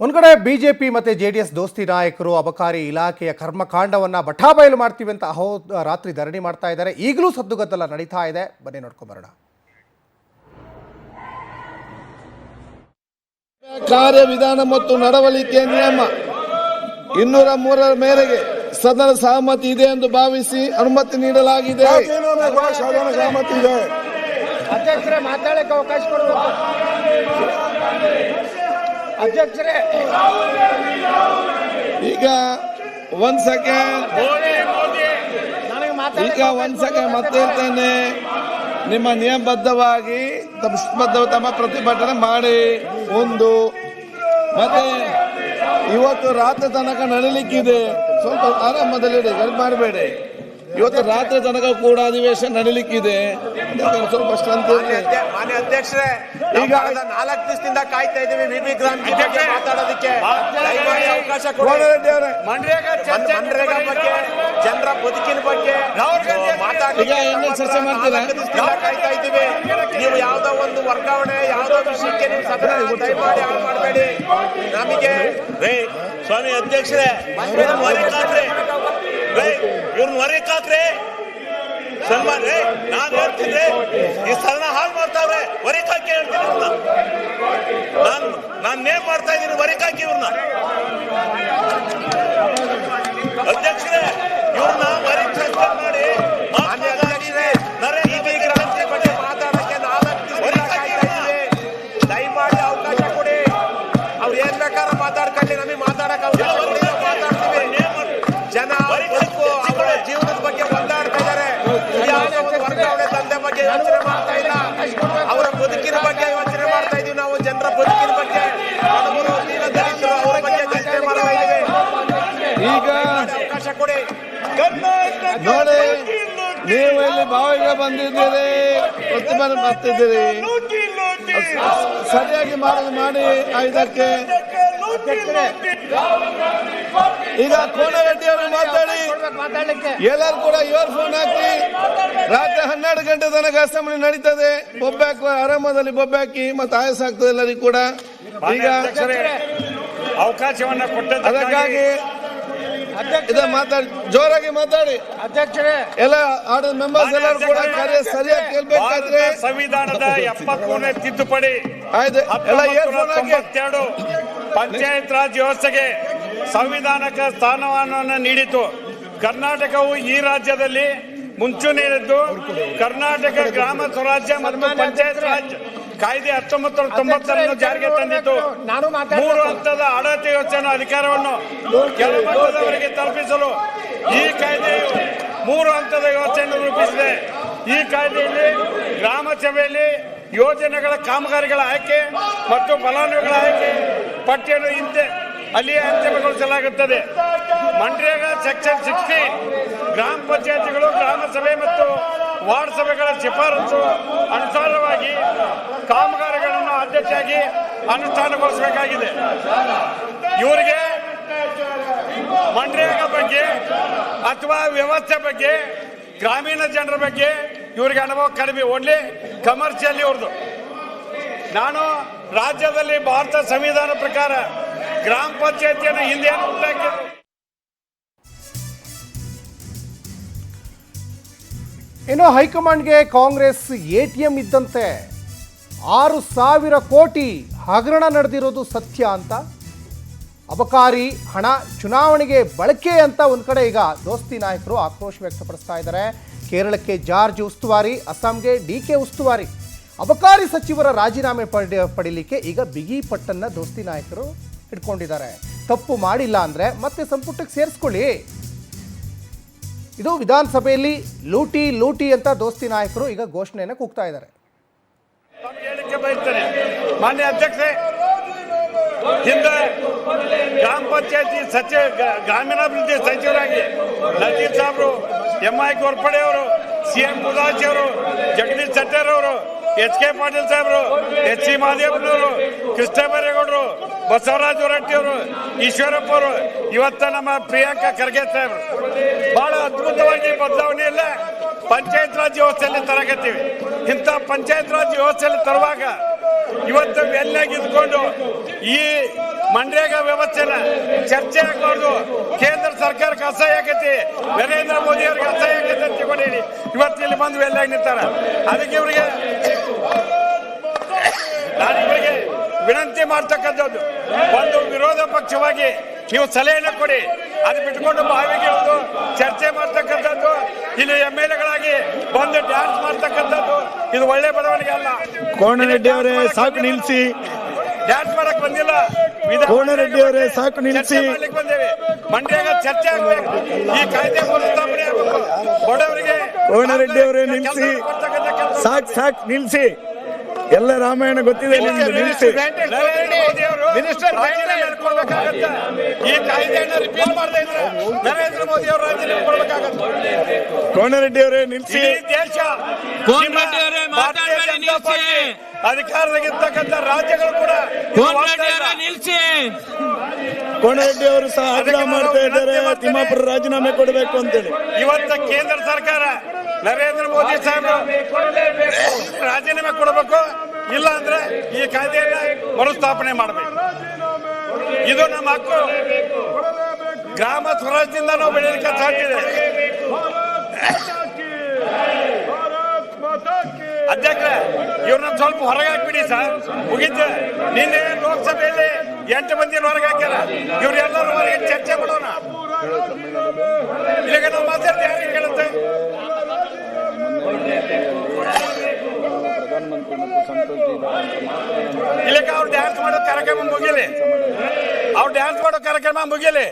ಒಂದು ಕಡೆ ಬಿಜೆಪಿ ಮತ್ತು ಜೆಡಿಎಸ್ ದೋಸ್ತಿ ನಾಯಕರು ಅಬಕಾರಿ ಇಲಾಖೆಯ ಕರ್ಮಕಾಂಡವನ್ನು ಬಠಾಬಯಲು ಮಾಡ್ತೀವಿ ಅಂತ ರಾತ್ರಿ ಧರಣಿ ಮಾಡ್ತಾ ಇದ್ದಾರೆ. ಈಗಲೂ ಸದ್ದುಗದ್ದಲ ನಡೀತಾ ಇದೆ. ಬನ್ನಿ ನೋಡ್ಕೊಂಬರೋಣ. ಕಾರ್ಯವಿಧಾನ ಮತ್ತು ನಡವಳಿಕೆ ನಿಯಮ 203 ಮೇರೆಗೆ ಸದನ ಸಹಮತಿ ಇದೆ ಎಂದು ಭಾವಿಸಿ ಅನುಮತಿ ನೀಡಲಾಗಿದೆ. ಅಧ್ಯಕ್ಷರೇ ಮಾತಾಡಕ್ಕೆ ಅವಕಾಶ ಕೊಡಬೇಕು. ಅಧ್ಯಕ್ಷರೇ ಈಗ ಒಂದ್ ಸೆಕೆಂಡ್ ಮತ್ತೆ ಹೇಳ್ತೇನೆ. ನಿಮ್ಮ ನಿಯಮಬದ್ಧವಾಗಿ ತಮ್ಮ ಪ್ರತಿಭಟನೆ ಮಾಡಿ. ಒಂದು ಮತ್ತೆ ಇವತ್ತು ರಾತ್ರಿ ತನಕ ನಡೀಲಿಕ್ಕಿದೆ. ಸ್ವಲ್ಪ ಆರಾಮದಲ್ಲಿ ಮಾಡಬೇಡಿ. ಇವತ್ತು ರಾತ್ರಿ ತನಕ ಕೂಡ ಅಧಿವೇಶನ ನಡೀಲಿಕ್ಕಿದೆ. ಸ್ವಲ್ಪ ಮಾನ್ಯ ಅಧ್ಯಕ್ಷರೇ, ಈಗ 4 ದಿವಸದಿಂದ ಕಾಯ್ತಾ ಇದ್ದೀವಿ ವಿಬಿ ಗ್ರಾಂಟ್ ಬಗ್ಗೆ ಮಾತಾಡೋದಕ್ಕೆ. ಅವಕಾಶ ಕೊಡಿ. ಮನ್ರೇಗಾ ಬಗ್ಗೆ, ಜನರ ಬದುಕಿನ ಬಗ್ಗೆ ಚರ್ಚೆ ಮಾಡ್ತೀರಾ? ಕಾಯ್ತಾ ಇದ್ದೀವಿ. ನೀವು ಯಾವ್ದೋ ಒಂದು ವರ್ಗಾವಣೆ, ಯಾವ್ದೋ ವಿಷಯಕ್ಕೆ ನೀವು ಸದನ ದಯಮಾಡಿ ಹಾಳು ಮಾಡಬೇಡಿ. ನಮಗೆ ಸ್ವಾಮಿ ಅಧ್ಯಕ್ಷರೇ, ಇವ್ರನ್ನ ಹೊರಕಾಕ್ರೆ ಸನ್ಮಾನ್ ರೇ, ನಾನ್ ಹೇಳ್ತೀನಿ ಈ ಸದನ ಹಾಳು ಮಾಡ್ತಾವ್ರೆ. ಹೊರಕಾಕಿ ಹೇಳ್ತೀನಿ ಇವ್ರನ್ನ. ನಾನ್ ನೇಮ್ ಮಾಡ್ತಾ ಇದ್ದೀನಿ, ಹೊರಕಾಕಿ ಇವ್ರನ್ನ. ಅಧ್ಯಕ್ಷರೇ, ಇವ್ರನ್ನ ಹೊರಗೆ ಸಸ್ಪೆಂಡ್ ಮಾಡಿ. ಮಾನ್ಯ ಅಧ್ಯಕ್ಷರೇ, ಬಗ್ಗೆ ಮಾತಾಡಕ್ಕೆ 4 ದಿವಸ ಕಾಯ್ತಾ ಇದ್ದೀವಿ. ದಯಮಾಡಿ ಅವಕಾಶ ಕೊಡಿ. ಅವ್ರು ಏನ್ ಬೇಕಾದ್ರೂ ಮಾತಾಡ್ಕೊಳ್ಳಿ, ನಮಗೆ ಮಾತಾಡಕ್ಕೆ ಅವಕಾಶ ಕೊಡಿ. ಮಾತಾಡ್ತೀವಿ. ಜನ ಬದುಕು, ಅವರ ಜೀವನದ ಬಗ್ಗೆ ಒದ್ದಾಡ್ತಾ ಇದ್ದಾರೆ. ಯಾವುದೋ ಒಂದು ವರ್ಗಾವಣೆ ದಂಧೆ ಬಗ್ಗೆ ಯೋಚನೆ ಮಾಡ್ತಾ ಇಲ್ಲ. ಅವರ ಬದುಕಿನ ಬಗ್ಗೆ ಯೋಚನೆ ಮಾಡ್ತಾ ಇದೀವಿ. ನಾವು ಜನರ ಬದುಕಿನ ಬಗ್ಗೆ, ಬಡವರು, ದಲಿತರು, ಅವರ ಬಗ್ಗೆ ಯೋಚನೆ ಮಾಡ್ತಾ ಇದ್ದೀವಿ. ಈಗ ಅವಕಾಶ ಕೊಡಿ. ನೋಡಿ, ನೀವು ಇಲ್ಲಿ ಬಾವಿಗೆ ಬಂದಿದ್ದೀರಿ, ಪ್ರತಿಭಟನೆ ಮಾಡ್ತಿದ್ದೀರಿ. ಸರಿಯಾಗಿ ಮಾಡಿ. ಇದಕ್ಕೆ ಈಗ ಕೋನರೆಡ್ಡಿ ಅವರು ಮಾತಾಡಿ. ಎಲ್ಲರೂ ಕೂಡ ಇಯರ್ ಫೋನ್ ಹಾಕಿ. ರಾತ್ರಿ 12 ಗಂಟೆ ತನಕ ಅಸೆಂಬ್ಲಿ ನಡೀತದೆ. ಬೊಬ್ಬೆ ಆರಾಮದಲ್ಲಿ ಬೊಬ್ಬೆ ಹಾಕಿ ಮತ್ತೆ ಆಯಸ್ ಆಗ್ತದೆ ಎಲ್ಲರಿಗೂ ಕೂಡ. ಈಗ ಅವಕಾಶವನ್ನ ಕೊಟ್ಟದ್ದು ಅದಕ್ಕಾಗಿ ಮಾತಾಡಿ, ಜೋರಾಗಿ ಮಾತಾಡಿ. ಅಧ್ಯಕ್ಷರೇ, ಎಲ್ಲ ಆರ್ಡರ್ ಮೆಂಬರ್ಸ್ ಎಲ್ಲರೂ ಕೂಡ ಕಾರ್ಯ ಸರಿಯಾಗಿ ಕೇಳ್ಬೇಕಾದ್ರೆ ಸಂವಿಧಾನದ 70ನೇ ತಿದ್ದುಪಡಿ ಆಯ್ತು. ಎಲ್ಲ ಇಯರ್ಫೋನ್ ಹಾಕಿ. 92 ಪಂಚಾಯತ್ ರಾಜ್ ವ್ಯವಸ್ಥೆಗೆ ಸಂವಿಧಾನಕ ಸ್ಥಾನಮಾನವನ್ನು ನೀಡಿತು. ಕರ್ನಾಟಕವು ಈ ರಾಜ್ಯದಲ್ಲಿ ಮುಂಚೂಣಿಯಲ್ಲಿದ್ದು ಕರ್ನಾಟಕ ಗ್ರಾಮ ಸ್ವರಾಜ್ಯ ಮತ್ತು ಪಂಚಾಯತ್ ರಾಜ್ ಕಾಯ್ದೆ 1990 ಜಾರಿಗೆ ತಂದಿತ್ತು. 3 ಹಂತದ ಆಡಳಿತ ಯೋಜನೆ ಅಧಿಕಾರವನ್ನು ಕೆಳಮಟ್ಟದವರಿಗೆ ತಲುಪಿಸಲು ಈ ಕಾಯ್ದೆಯು 3 ಹಂತದ ಯೋಜನೆ ರೂಪಿಸಿದೆ. ಈ ಕಾಯ್ದೆಯಲ್ಲಿ ಗ್ರಾಮ ಸಭೆಯಲ್ಲಿ ಯೋಜನೆಗಳ ಕಾಮಗಾರಿಗಳ ಆಯ್ಕೆ ಮತ್ತು ಫಲಾನುಭವಿಗಳ ಆಯ್ಕೆ ಪಟ್ಟಿಯನ್ನು ಅಲ್ಲಿಯೇ ಅಂತಿಮಗೊಳಿಸಲಾಗುತ್ತದೆ. ಮನ್ರೇಗಾ ಸೆಕ್ಷನ್ 60 ಗ್ರಾಮ ಪಂಚಾಯತಿಗಳು ಗ್ರಾಮ ಸಭೆ ಮತ್ತು ವಾರ್ಡ್ ಸಭೆಗಳ ಶಿಫಾರಸು ಅನುಸಾರವಾಗಿ ಕಾಮಗಾರಿಗಳನ್ನು ಆದ್ಯತೆಯಾಗಿ ಅನುಷ್ಠಾನಗೊಳಿಸಬೇಕಾಗಿದೆ. ಇವರಿಗೆ ಮನ್ರೇಗಾ ಬಗ್ಗೆ ಅಥವಾ ವ್ಯವಸ್ಥೆ ಬಗ್ಗೆ, ಗ್ರಾಮೀಣ ಜನರ ಬಗ್ಗೆ ಇವರಿಗೆ ಅನುಭವ ಕಡಿಮೆ. ಓನ್ಲಿ ಕಮರ್ಷಿಯಲ್ ಇವ್ರದ್ದು. ನಾನು ರಾಜ್ಯದಲ್ಲಿ ಭಾರತ ಸಂವಿಧಾನ ಪ್ರಕಾರ ಗ್ರಾಮ ಪಂಚಾಯತಿಯನ್ನು ಹಿಂದೆ ಉಂಟಾಕಿದ್ರು. ಇನ್ನು ಹೈಕಮಾಂಡ್ಗೆ ಕಾಂಗ್ರೆಸ್ ಎಟಿಎಂ ಇದ್ದಂತೆ 6,000 ಕೋಟಿ ಹಗರಣ ನಡೆದಿರೋದು ಸತ್ಯ ಅಂತ, ಅಬಕಾರಿ ಹಣ ಚುನಾವಣೆಗೆ ಬಳಕೆ ಅಂತ ಒಂದು ಕಡೆ ಈಗ ದೋಸ್ತಿ ನಾಯಕರು ಆಕ್ರೋಶ ವ್ಯಕ್ತಪಡಿಸ್ತಾ ಇದ್ದಾರೆ. ಕೇರಳಕ್ಕೆ ಜಾರ್ಜ್ ಉಸ್ತುವಾರಿ, ಅಸ್ಸಾಂಗೆ ಡಿಕೆ ಉಸ್ತುವಾರಿ. ಅಬಕಾರಿ ಸಚಿವರ ರಾಜೀನಾಮೆ ಪಡೀಲಿಕ್ಕೆ ಈಗ ಬಿಗಿ ಪಟ್ಟನ್ನ ದೋಸ್ತಿ ನಾಯಕರು ಇಟ್ಕೊಂಡಿದ್ದಾರೆ. ತಪ್ಪು ಮಾಡಿಲ್ಲ ಅಂದರೆ ಮತ್ತೆ ಸಂಪುಟಕ್ಕೆ ಸೇರಿಸ್ಕೊಳ್ಳಿ. ಇದು ವಿಧಾನಸಭೆಯಲ್ಲಿ ಲೂಟಿ ಅಂತ ದೋಸ್ತಿ ನಾಯಕರು ಈಗ ಘೋಷಣೆಯನ್ನು ಕೂಗ್ತಾ ಇದ್ದಾರೆ. ಮಾನ್ಯ ಅಧ್ಯಕ್ಷರೇ, ಹಿಂದೆ ಗ್ರಾಮ ಪಂಚಾಯತಿ ಗ್ರಾಮೀಣಾಭಿವೃದ್ಧಿ ಸಚಿವರಾಗಿ ನಜೀರ್ ಸಾಬ್ರು, MI ಗೋರ್ಪಡೆ ಅವರು, CM ಮುದಾಜಿ ಅವರು, ಜಗದೀಶ್ ಶೆಟ್ಟರ್ ಅವರು, HK ಪಾಟೀಲ್ ಸಾಹೇಬರು, HC ಮಹದೇವನವರು, ಕೃಷ್ಣ ಬೈರೇಗೌಡರು, ಬಸವರಾಜ ಹೊರಟ್ಟಿ ಅವರು, ಈಶ್ವರಪ್ಪ ಅವರು, ಇವತ್ತ ನಮ್ಮ ಪ್ರಿಯಾಂಕಾ ಖರ್ಗೆ ಸಾಹೇಬರು ಬಹಳ ಅದ್ಭುತವಾಗಿ ಬದಲಾವಣೆ ಇಲ್ಲ ಪಂಚಾಯತ್ ರಾಜ್ ವ್ಯವಸ್ಥೆಯಲ್ಲಿ ತರಕತ್ತೀವಿ. ಇಂಥ ಪಂಚಾಯತ್ ರಾಜ್ ವ್ಯವಸ್ಥೆಯಲ್ಲಿ ತರುವಾಗ ಇವತ್ತು ಎಲ್ಲಾಗಿ ಇದ್ಕೊಂಡು ಈ ಮನ್ರೇಗಾ ವ್ಯವಸ್ಥೆನ ಚರ್ಚೆ ಆಗಬಾರ್ದು. ಕೇಂದ್ರ ಸರ್ಕಾರಕ್ಕೆ ಅಸಹ್ಯ ಆಗೈತಿ, ನರೇಂದ್ರ ಮೋದಿ ಅವ್ರಿಗೆ ಅಸಹ್ಯ ಆಗೈತೆ ಅಂತ ಹೇಳಿ ಇವತ್ತು ಇಲ್ಲಿ ಬಂದು ಎಲ್ಲ ನಿಂತಾರ. ಅದಕ್ಕೆ ಇವರಿಗೆ ನಾನು ಇವರಿಗೆ ವಿನಂತಿ ಮಾಡ್ತಕ್ಕಂಥದ್ದು, ಒಂದು ವಿರೋಧ ಪಕ್ಷವಾಗಿ ನೀವು ಸಲಹೆಯನ್ನು ಕೊಡಿ, ಅದು ಬಿಟ್ಕೊಂಡು ಬಾವಿಗೆ ಇಳಿದು ಚರ್ಚೆ ಮಾಡ್ತಕ್ಕಂಥದ್ದು, ಇಲ್ಲಿ MLA ಬಂದು ಡ್ಯಾನ್ಸ್ ಮಾಡ್ತಕ್ಕಂಥದ್ದು ಇದು ಒಳ್ಳೆ ಬೆಳವಣಿಗೆ ಅಲ್ಲ. ಕೋನರೆಡ್ಡಿ ಅವರೇ ಸಾಕು ನಿಲ್ಲಿಸಿ. ಡ್ಯಾನ್ಸ್ ಮಾಡಕ್ ಬಂದಿಲ್ಲ. ಕೋನರೆಡ್ಡಿ ಅವರೇ ಸಾಕು ನಿಲ್ಲಿಸಿ. ಮಾಡ್ಲಿಕ್ಕೆ ಬಂದೇವೆ. ಮಂಡ್ಯಾಗ ಚರ್ಚೆ ಆಗ್ಬೇಕು, ಈ ಕಾಯ್ದೆ ಮರುಸ್ಥಾಪನೆ ಆಗಬೇಕು, ಬಡವರಿಗೆ. ಕೋನರೆಡ್ಡಿ ಅವರೇ ನಿಲ್ಲಿಸಿ, ಸಾಕು ನಿಲ್ಲಿಸಿ. ಎಲ್ಲ ರಾಮಾಯಣ ಗೊತ್ತಿದೆ ನಿಮ್ಗೆ, ನಿಲ್ಲಿಸಿ. ನರೇಂದ್ರ ಮೋದಿ ಅವರು ರಾಜೀನಾಮೆ ಕೊಡ್ಬೇಕಾಗತ್ತೆ. ಈ ಕಾಯ್ದೆಯನ್ನು ರಿಪೀಲ್ ಮಾಡದೇ ಇದ್ರೆ ನರೇಂದ್ರ ಮೋದಿ ಅವರು ರಾಜೀನಾಮೆ ಕೊಡ್ಬೇಕಾಗತ್ತೆ. ಕೋನರೆಡ್ಡಿ ಅವರೇ ನಿಲ್ಲಿಸಿ. ಈ ದೇಶ ಭಾರತೀಯ ಜನತಾ ಪಾರ್ಟಿ ಅಧಿಕಾರದಾಗಿರ್ತಕ್ಕಂಥ ರಾಜ್ಯಗಳು ಕೂಡ ನಿಲ್ಸಿ. ಕೋನರೆಡ್ಡಿ ಅವರು ಸಹ ಆಗ್ರಹ ಮಾಡ್ತಾ ಇದ್ದಾರೆ, ತಿಮ್ಮಾಪುರ ರಾಜೀನಾಮೆ ಕೊಡಬೇಕು ಅಂತೇಳಿ. ಇವತ್ತು ಕೇಂದ್ರ ಸರ್ಕಾರ ನರೇಂದ್ರ ಮೋದಿ ಸಾಹೇಬರು ರಾಜೀನಾಮೆ ಕೊಡಬೇಕು, ಇಲ್ಲ ಅಂದ್ರೆ ಈ ಕಾಯ್ದೆಯನ್ನ ಮರುಸ್ಥಾಪನೆ ಮಾಡಬೇಕು. ಇದು ನಮ್ಮ ಹಕ್ಕು. ಗ್ರಾಮ ಸ್ವರಾಜ್ಯದಿಂದ ನಾವು ಬೆಳೆಯಲಿಕ್ಕೆ ಸಾಧ್ಯ ಇದೆ. ಅಧ್ಯಕ್ಷ ಇವ್ರನ್ನ ಸ್ವಲ್ಪ ಹೊರಗೆ ಹಾಕ್ಬಿಡಿ ಸರ್, ಮುಗಿತು. ನಿನ್ನೆ ಲೋಕಸಭೆಯಲ್ಲಿ 8 ಮಂದಿ ಹೊರಗೆ ಹಾಕ್ಯಾರ, ಇವ್ರೆಲ್ಲರೂ ಹೊರಗೆ ಚರ್ಚೆ ಮಾಡೋಣ. ಈಗ ನಾವು ಮಾತಾಡ್ತೀವಿ, ಯಾರಿಗೆ ಕೇಳುತ್ತೆ? ಇಲ್ಲಿಗೆ ಅವ್ರು ಡ್ಯಾನ್ಸ್ ಮಾಡೋ ಕಾರ್ಯಕ್ರಮ ಮುಗಿಲಿ, ಅವ್ರು ಡ್ಯಾನ್ಸ್ ಮಾಡೋ ಕಾರ್ಯಕ್ರಮ ಮುಗಿಲಿ.